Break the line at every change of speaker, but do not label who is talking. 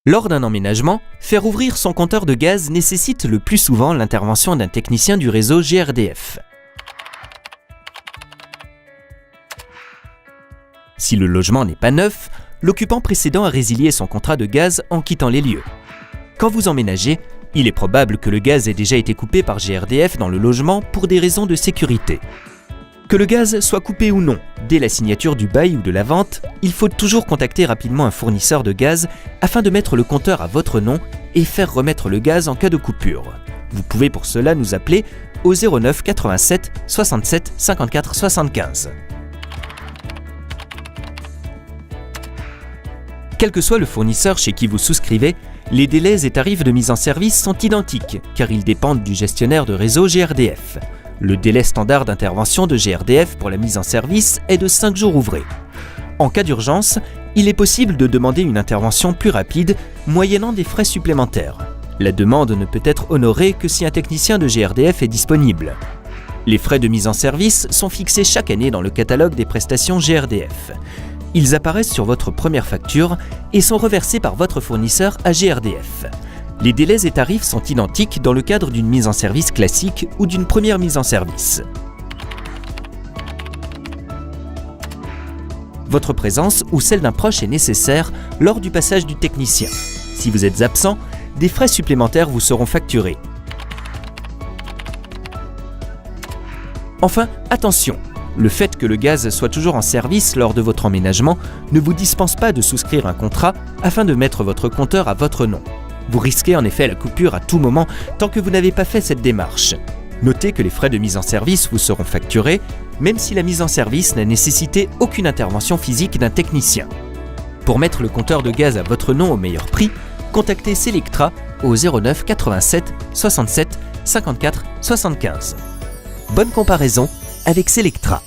Lors d'un emménagement, faire ouvrir son compteur de gaz nécessite le plus souvent l'intervention d'un technicien du réseau GRDF. Si le logement n'est pas neuf, l'occupant précédent a résilié son contrat de gaz en quittant les lieux. Quand vous emménagez, il est probable que le gaz ait déjà été coupé par GRDF dans le logement pour des raisons de sécurité. Que le gaz soit coupé ou non, dès la signature du bail ou de la vente, il faut toujours contacter rapidement un fournisseur de gaz afin de mettre le compteur à votre nom et faire remettre le gaz en cas de coupure. Vous pouvez pour cela nous appeler au 09 87 67 54 75. Quel que soit le fournisseur chez qui vous souscrivez, les délais et tarifs de mise en service sont identiques car ils dépendent du gestionnaire de réseau GRDF. Le délai standard d'intervention de GRDF pour la mise en service est de 5 jours ouvrés. En cas d'urgence, il est possible de demander une intervention plus rapide, moyennant des frais supplémentaires. La demande ne peut être honorée que si un technicien de GRDF est disponible. Les frais de mise en service sont fixés chaque année dans le catalogue des prestations GRDF. Ils apparaissent sur votre première facture et sont reversés par votre fournisseur à GRDF. Les délais et tarifs sont identiques dans le cadre d'une mise en service classique ou d'une première mise en service. Votre présence ou celle d'un proche est nécessaire lors du passage du technicien. Si vous êtes absent, des frais supplémentaires vous seront facturés. Enfin, attention! Le fait que le gaz soit toujours en service lors de votre emménagement ne vous dispense pas de souscrire un contrat afin de mettre votre compteur à votre nom. Vous risquez en effet la coupure à tout moment tant que vous n'avez pas fait cette démarche. Notez que les frais de mise en service vous seront facturés, même si la mise en service n'a nécessité aucune intervention physique d'un technicien. Pour mettre le compteur de gaz à votre nom au meilleur prix, contactez Selectra au 09 87 67 54 75. Bonne comparaison avec Selectra.